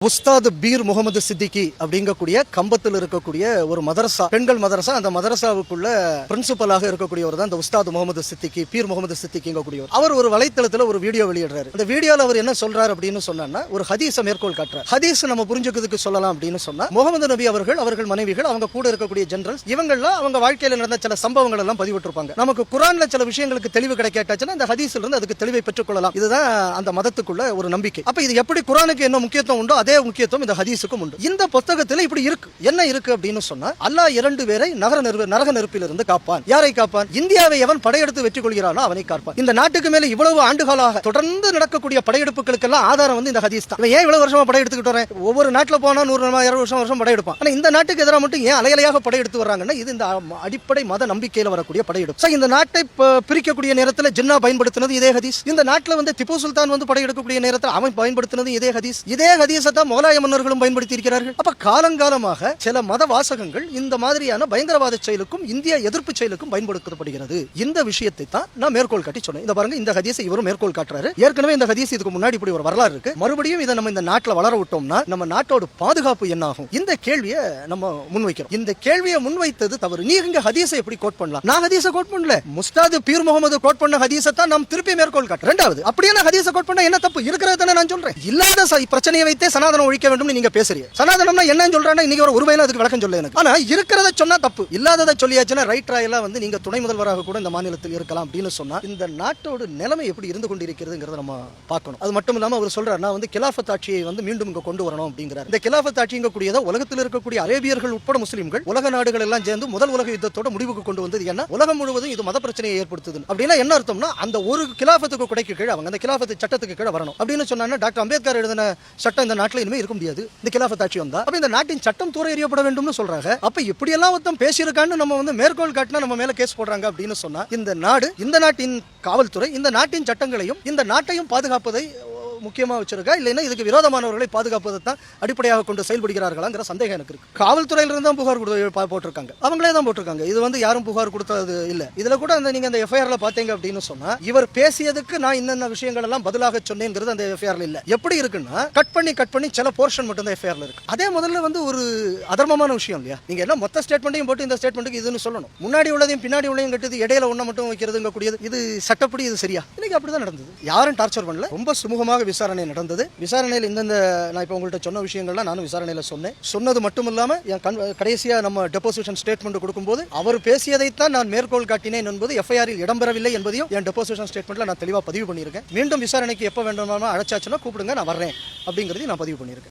Ustad beer Mohammed Siddiqui அப்படிங்கக்கூடிய கம்பத்தில் இருக்கக்கூடிய ஒரு மதரசா, பெண்கள் மதரசா. அந்த மதரசாவுக்குள்ள பிரின்சிபலாக இருக்கக்கூடியவர் தான் இந்த உஸ்தாத் முகமது சித்திகி, பீர் முகமது சித்திகிங்கக்கூடியவர். அவர் ஒரு வலைத்தளத்தில் ஒரு வீடியோ வெளியிடுறாரு. அந்த வீடியோல அவர் என்ன சொல்றாரு அப்படின்னு சொன்னா, ஒரு ஹதீஸை மேற்கோள் காட்டுறாரு. ஹதீஸ் நம்ம புரிஞ்சுக்கிறதுக்கு சொல்லலாம் அப்படின்னு சொன்னா, முகமது நபி அவர்கள் மனைவிகள், அவங்க கூட இருக்கக்கூடிய ஜெனரல்ஸ், இவங்கெல்லாம் அவங்க வாழ்க்கையில் நடந்த சில சம்பவங்கள் எல்லாம் பதிவிட்டிருப்பாங்க. நமக்கு குர்ஆன்ல சில விஷயங்களுக்கு தெளிவு கிடைக்காட்டாச்சுன்னா அந்த ஹதீஸ்ல இருந்து அதுக்கு தெளிவை பெற்றுக்கொள்ளலாம். இதுதான் அந்த மதத்துக்குள்ள ஒரு நம்பிக்கை. அப்ப இது எப்படி குர்ஆனுக்கு என்ன முக்கியத்துவம் உண்டோ அதே முக்கியத்துவம் இந்த ஹதீஸுக்கும் உண்டு. இந்த புத்தகத்தில் இப்படி இருக்கு. என்ன இருக்கு அப்படின்னு சொன்னா, அல்லாஹ் 2 பேரை நரக நெருப்பிலிருந்து காப்பான். யாரை காப்பான்? இந்தியாவை எவன் படையெடுத்து வெற்றி கொள்கிறானோ அவனை காப்பான். இந்த நாட்டுக்கு மேல இவ்வளவு ஆண்டுகளாக தொடர்ந்து நடக்கக்கூடிய படையெடுப்புகளுக்கெல்லாம் ஆதாரம் வந்து இந்த ஹதீஸ் தான். ஏன் இவ்வளவு வருஷமா படையெடுத்துக்கிட்டு வரேன்? ஒவ்வொரு நாட்டுல போனா 100 வருஷம் படையெடுப்பான். ஆனா இந்த நாட்டுக்கு எதிராக மட்டும் ஏன் அலையலையாக படையெடுத்து வர்றாங்கன்னா, இது இந்த அடிப்படை மத நம்பிக்கையில வரக்கூடிய படையெடுப்பு. இந்த நாட்டை பிரிக்கக்கூடிய நேரத்தில் ஜின்னா பயன்படுத்தினது இதே ஹதீஸ். இந்த நாட்டில் வந்து திப்பு சுல்தான் வந்து படையெடுக்கக்கூடிய நேரத்தில் அவன் பயன்படுத்தினது இதே ஹதீஸ். இதே ஹதீஸை தான் முகலாய மன்னர்களும் பயன்படுத்தி இருக்கிறார்கள். அப்ப காலங்காலமாக சில மத வாசகங்கள் இந்த மாதிரியான பயங்கரவாத செயலுக்கும் இந்திய எதிர்ப்பு செயலுக்கும் பயன்படுத்தப்படுகிறது. இந்த விஷயத்தை தான் நான் மேற்கோள் காட்டி சொன்னேன். இந்த பாருங்க, இந்த ஹதீஸை இவரும் மேற்கோள் காட்டுறாரு. ஏற்கனவே இந்த ஹதீஸ் இதுக்கு முன்னாடி இப்படி ஒரு வரலாறு இருக்கு. மறுபடியும் இதை நம்ம இந்த நாட்டில் வளர விட்டோம்னா நம்ம நாட்டோட பாதுகாப்பு என்ன ஆகும்? இந்த கேள்வியை நம்ம முன்வைக்கிறோம். இந்த கேள்வியை முன்வைத்தது தவறு. நீ இங்க ஹதீஸை எப்படி கோட் பண்ணலாம்? நான் ஹதீஸை கோட் பண்ணல. முஸ்தாத் பீர் முகமது கோட் பண்ண ஹதீஸை தான் நாம் திருப்பி மேற்கோள் காட்டுறோம். ரெண்டாவது, அப்படியே நான் ஹதீஸை கோட் பண்ண என்ன தப்பு? இருக்கிறத நான் சொல்றேன். இல்லாத பிரச்சனையை வைத்தே சனாதனம் ஒழிக்க வேண்டும் நீங்க பேசுறீங்க. சனாதனம்னா என்னன்னு சொல்றானே, இன்னைக்கு ஒரு உண்மையில அதுக்கு விளக்கம் சொல்ல எனக்கு. ஆனா இருக்கிறத சொன்னா தப்பு, இல்லாததை சொல்லியாச்சுன்னா ரைட் ராயெல்லாம் வந்து நீங்க துணை முதல்வராக கூட இந்த மாநிலத்தில் இருக்கலாம் அப்படின்னு சொன்னா இந்த நாட்டோட நிலைமை எப்படி இருந்து கொண்டிருக்கிறதுங்கிறத நம்ம பார்க்கணும். அது மட்டும் இல்லாம அவர் சொல்றாரு, நான் வந்து கிலாஃபத் ஆட்சியை வந்து மீண்டும் இங்க கொண்டு வரணும் அப்படிங்கிறார். இந்த கிலாஃபத் ஆட்சிங்க கூடியதை உலகத்தில் இருக்கக்கூடிய அரேபியர்கள் உட்பட முஸ்லிம்கள், உலக நாடுகள் எல்லாம் சேர்ந்து முதல் உலக யுத்தத்தோட முடிவுக்கு கொண்டு வந்தது. ஏன்னா உலகம் முழுவதும் இது மத பிரச்சனையை ஏற்படுத்துது. அப்படின்னா என்ன அர்த்தம்னா, அந்த ஒரு கிலாஃபத்துக்கு குடைக்கு கீழே அவங்க அந்த கிலாஃபத்து சட்டத்துக்கு கீழே வரணும் அப்படின்னு சொன்னா, டாக்டர் அம்பேத்கர் எழுதின சட்டம் இந்த நாட்டில் இனிமே இருக்க முடியாது. இந்த கிலாஃபத் ஆட்சி வந்தா அப்ப இந்த நாட்டின் சட்டம் தூர எறியப்பட வேண்டும்னு சொல்றாங்க. அப்ப இப்படி எல்லாம் ஒருத்தம் பேசியிருக்கான்னு நம்ம வந்து மேற்கோள் காட்டினா நம்ம மேல கேஸ் போடுறாங்க அப்படின்னு சொன்னா, இந்த நாடு, இந்த நாட்டின் காவல்துறை இந்த நாட்டின் சட்டங்களையும் இந்த நாட்டையும் பாதுகாப்பதை முக்கியமா வச்சிருக்கா, இல்லைன்னா இதுக்கு விரோதமானவர்களை பாதுகாப்பதை தான் அடிப்படையாக கொண்டு செயல்படுகிறார்களாங்கிற சந்தேகம் எனக்கு இருக்கு. காவல்துறையிலிருந்து தான் புகார் போட்டிருக்காங்க, அவங்களே தான் போட்டிருக்காங்க. இது வந்து யாரும் புகார் கொடுத்தது இல்ல. இதுல கூட நீங்க அந்த எஃப்ஐஆர்ல பாத்தீங்க அப்படின்னு சொன்னா, இவர் பேசியதுக்கு நான் இன்னென்ன விஷயங்கள் எல்லாம் பதிலாக சொன்னேங்கிறது அந்த எஃப்ஐஆர்ல இல்ல. எப்படி இருக்குன்னா, கட் பண்ணி சில போர்ஷன் மட்டும் தான் எஃப்ஐஆர்ல இருக்கு. அதே முதல்ல வந்து ஒரு அதர்மமான விஷயம் இல்லையா? நீங்க எல்லாம் மொத்த ஸ்டேட்மெண்ட்டையும் போட்டு இந்த ஸ்டேட்மெண்ட்டுக்கு இதுன்னு சொல்லணும். முன்னாடி உள்ளதையும் பின்னாடி உள்ளதையும் கட்டுது, இடையில ஒண்ணு மட்டும் வைக்கிறதுங்க கூடியது. இது சட்டப்படி இது சரியா? இன்னைக்கு அப்படிதான் நடந்தது. யாரும் டார்ச்சர் பண்ணல. ரொம்ப சுமூகமாக விசாரணை நடந்தது. விசாரணையில் இந்தந்த நான் இப்போ உங்கள்கிட்ட சொன்ன விஷயங்கள்லாம் நானும் விசாரணையில் சொன்னது மட்டும் இல்லாம என் கடைசியா நம்ம டெபோசிஷன் ஸ்டேட்மெண்ட் கொடுக்கும்போது அவர் பேசியதைத்தான் நான் மேற்கோள் காட்டினேன் என்பது எஃப்ஐஆரில் இடம்பெறவில்லை என்பதையும் என் டெபோசிஷன் ஸ்டேட்மெண்ட்ல நான் தெளிவாக பதிவு பண்ணியிருக்கேன். மீண்டும் விசாரணைக்கு எப்போ வேண்டுமானோ அழைச்சாச்சுன்னா கூப்பிடுங்க, நான் வர்றேன் அப்படிங்கிறதையும் நான் பதிவு பண்ணியிருக்கேன்.